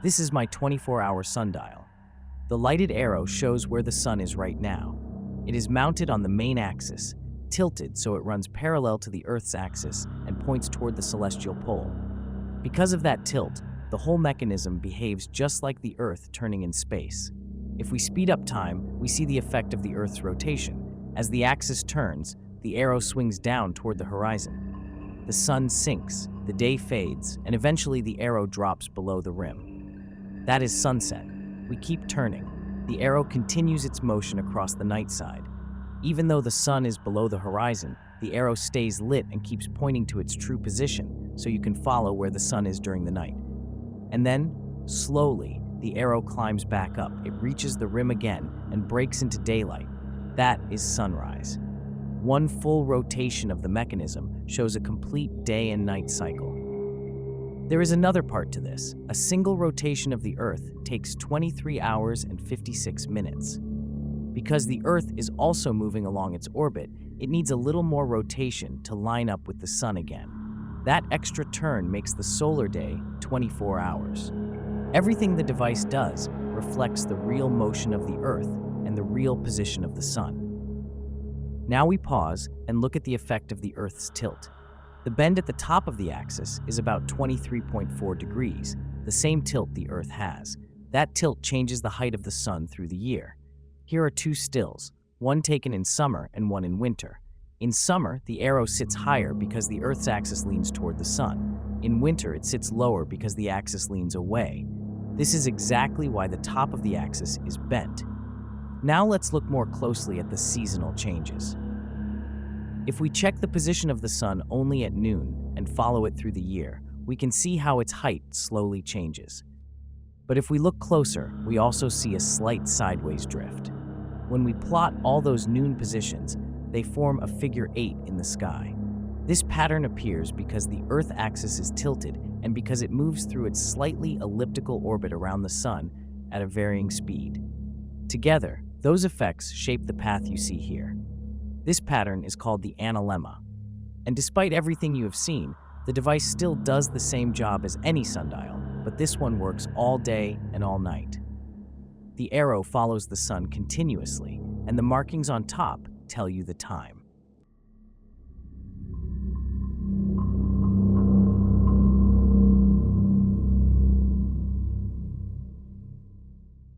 This is my 24-hour sundial. The lighted arrow shows where the sun is right now. It is mounted on the main axis, tilted so it runs parallel to the Earth's axis and points toward the celestial pole. Because of that tilt, the whole mechanism behaves just like the Earth turning in space. If we speed up time, we see the effect of the Earth's rotation. As the axis turns, the arrow swings down toward the horizon. The sun sinks, the day fades, and eventually the arrow drops below the rim. That is sunset. We keep turning. The arrow continues its motion across the night side. Even though the sun is below the horizon, the arrow stays lit and keeps pointing to its true position, so you can follow where the sun is during the night. And then, slowly, the arrow climbs back up. It reaches the rim again and breaks into daylight. That is sunrise. One full rotation of the mechanism shows a complete day and night cycle. There is another part to this. A single rotation of the Earth takes 23 hours and 56 minutes. Because the Earth is also moving along its orbit, it needs a little more rotation to line up with the sun again. That extra turn makes the solar day 24 hours. Everything the device does reflects the real motion of the Earth and the real position of the sun. Now we pause and look at the effect of the Earth's tilt. The bend at the top of the axis is about 23.4 degrees, the same tilt the Earth has. That tilt changes the height of the sun through the year. Here are two stills, one taken in summer and one in winter. In summer, the arrow sits higher because the Earth's axis leans toward the sun. In winter, it sits lower because the axis leans away. This is exactly why the top of the axis is bent. Now let's look more closely at the seasonal changes. If we check the position of the sun only at noon and follow it through the year, we can see how its height slowly changes. But if we look closer, we also see a slight sideways drift. When we plot all those noon positions, they form a figure 8 in the sky. This pattern appears because the Earth axis is tilted and because it moves through its slightly elliptical orbit around the sun at a varying speed. Together, those effects shape the path you see here. This pattern is called the analemma. And despite everything you have seen, the device still does the same job as any sundial, but this one works all day and all night. The arrow follows the sun continuously, and the markings on top tell you the time.